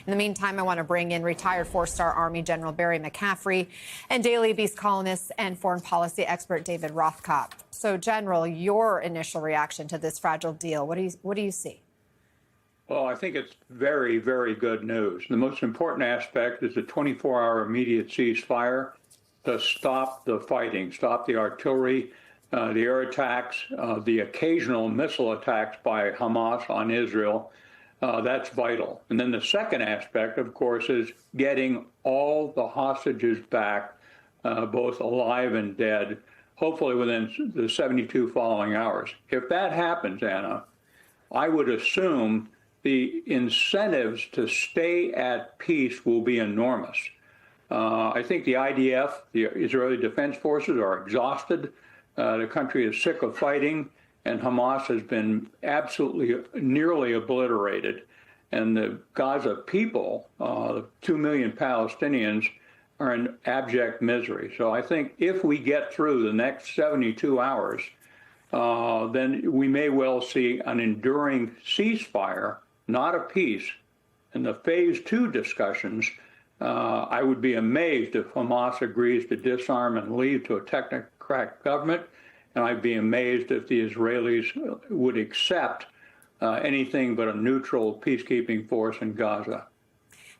In the meantime, I want to bring in retired four-star Army General Barry McCaffrey and Daily Beast columnist and foreign policy expert David Rothkopf. So, General, your initial reaction to this fragile deal, what do you see? Well, I think it's very, very good news. The most important aspect is the 24-hour immediate ceasefire to stop the fighting, stop the artillery, the air attacks, the occasional missile attacks by Hamas on Israel. That's vital. And then the second aspect, of course, is getting all the hostages back, both alive and dead, hopefully within the 72 following hours. If that happens, Anna, I would assume the incentives to stay at peace will be enormous. I think the IDF, the Israeli Defense Forces, are exhausted. The country is sick of fighting, and Hamas has been absolutely nearly obliterated. And the Gaza people, the 2 million Palestinians, are in abject misery. So I think if we get through the next 72 hours, then we may well see an enduring ceasefire, not a peace. In the phase 2 discussions, I would be amazed if Hamas agrees to disarm and leave to a technocratic government, and I'd be amazed if the Israelis would accept anything but a neutral peacekeeping force in Gaza.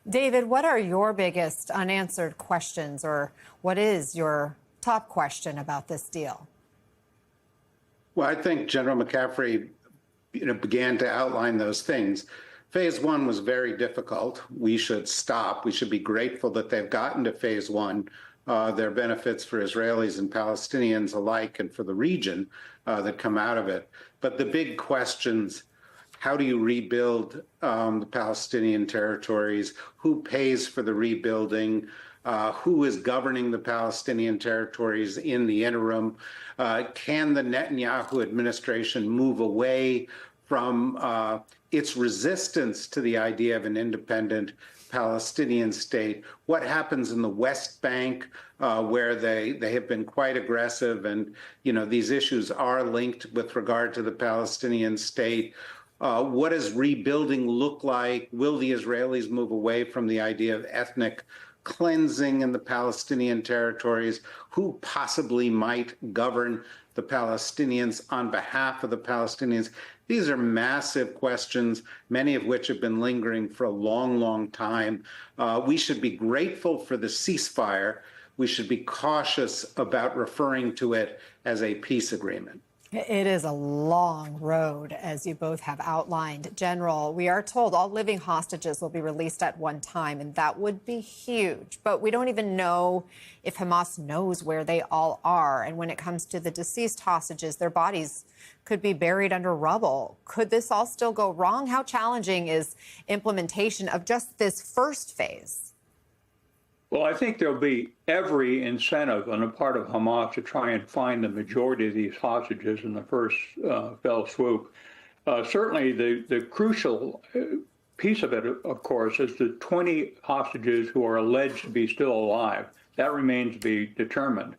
David, what are your biggest unanswered questions, or what is your top question about this deal? Well, I think General McCaffrey began to outline those things. Phase 1 was very difficult. We should stop. We should be grateful that they've gotten to phase 1. There are benefits for Israelis and Palestinians alike and for the region that come out of it. But the big questions: how do you rebuild the Palestinian territories? Who pays for the rebuilding? Who is governing the Palestinian territories in the interim? Can the Netanyahu administration move away from its resistance to the idea of an independent Palestinian state? What happens in the West Bank, where they have been quite aggressive, and these issues are linked with regard to the Palestinian state? What does rebuilding look like? Will the Israelis move away from the idea of ethnic cleansing in the Palestinian territories? Who possibly might govern the Palestinians on behalf of the Palestinians? These are massive questions, many of which have been lingering for a long, long time. We should be grateful for the ceasefire. We should be cautious about referring to it as a peace agreement. It is a long road, as you both have outlined. General, we are told all living hostages will be released at one time, and that would be huge. But we don't even know if Hamas knows where they all are. And when it comes to the deceased hostages, their bodies could be buried under rubble. Could this all still go wrong? How challenging is implementation of just this first phase? Well, I think there'll be every incentive on the part of Hamas to try and find the majority of these hostages in the first fell swoop. Certainly, the crucial piece of it, of course, is the 20 hostages who are alleged to be still alive. That remains to be determined.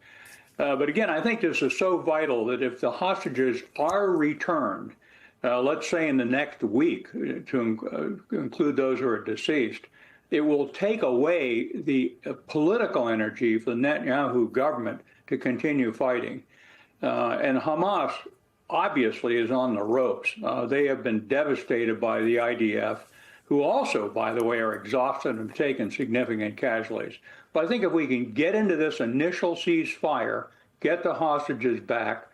But again, I think this is so vital that if the hostages are returned, let's say in the next week, to include those who are deceased, it will take away the political energy for the Netanyahu government to continue fighting. And Hamas obviously is on the ropes. They have been devastated by the IDF, who also, by the way, are exhausted and have taken significant casualties. But I think if we can get into this initial ceasefire, get the hostages back,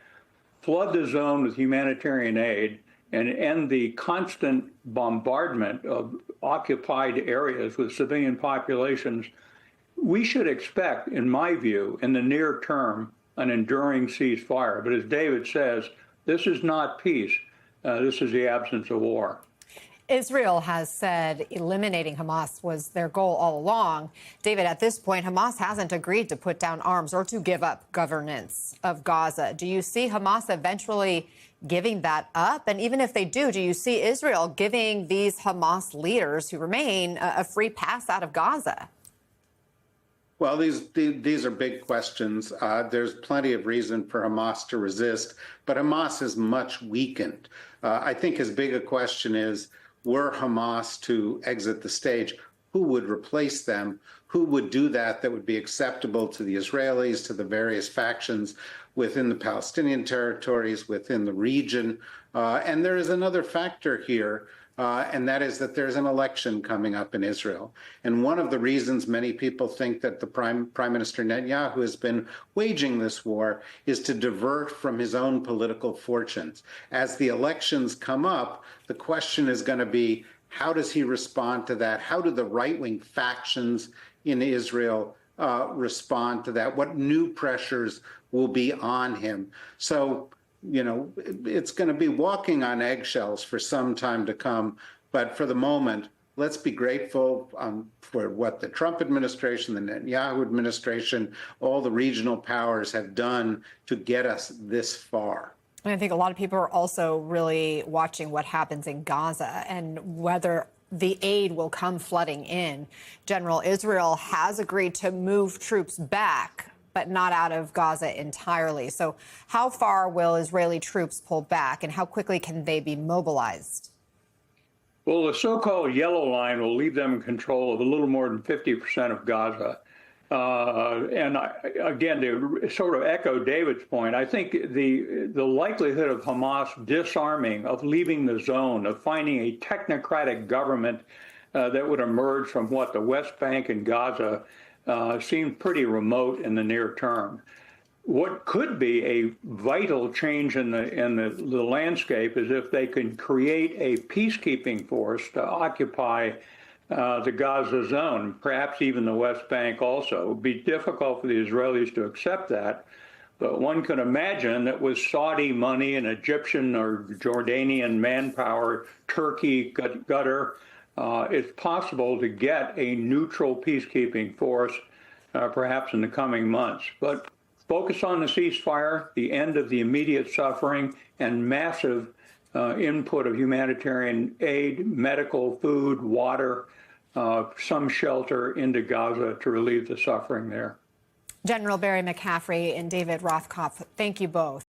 flood the zone with humanitarian aid, and end the constant bombardment of occupied areas with civilian populations, we should expect, in my view, in the near term, an enduring ceasefire. But as David says, this is not peace. This is the absence of war. Israel has said eliminating Hamas was their goal all along. David, at this point, Hamas hasn't agreed to put down arms or to give up governance of Gaza. Do you see Hamas eventually giving that up? And even if they do you see Israel giving these Hamas leaders who remain a free pass out of Gaza? Well, these are big questions. There's plenty of reason for Hamas to resist, but Hamas is much weakened. I think as big a question is, were Hamas to exit the stage, who would replace them, who would do that would be acceptable to the Israelis, to the various factions within the Palestinian territories, within the region. And there is another factor here, and that is that there's an election coming up in Israel. And one of the reasons many people think that the Prime Minister Netanyahu has been waging this war is to divert from his own political fortunes. As the elections come up, the question is going to be, how does he respond to that? How do the right-wing factions in Israel respond to that? What new pressures will be on him? So, you know, it's going to be walking on eggshells for some time to come. But for the moment, let's be grateful for what the Trump administration, the Netanyahu administration, all the regional powers have done to get us this far. And I think a lot of people are also really watching what happens in Gaza and whether the aid will come flooding in. General, Israel has agreed to move troops back, but not out of Gaza entirely. So how far will Israeli troops pull back and how quickly can they be mobilized? Well, the so-called yellow line will leave them in control of a little more than 50% of Gaza. Again, to sort of echo David's point, I think the likelihood of Hamas disarming, of leaving the zone, of finding a technocratic government that would emerge from the West Bank and Gaza seemed pretty remote in the near term. What could be a vital change in the landscape is if they can create a peacekeeping force to occupy the Gaza zone, perhaps even the West Bank also. It would be difficult for the Israelis to accept that, but one can imagine that with Saudi money and Egyptian or Jordanian manpower, Turkey, Qatar, it's possible to get a neutral peacekeeping force perhaps in the coming months. But focus on the ceasefire, the end of the immediate suffering, and massive input of humanitarian aid, medical, food, water, some shelter into Gaza to relieve the suffering there. General Barry McCaffrey and David Rothkopf, thank you both.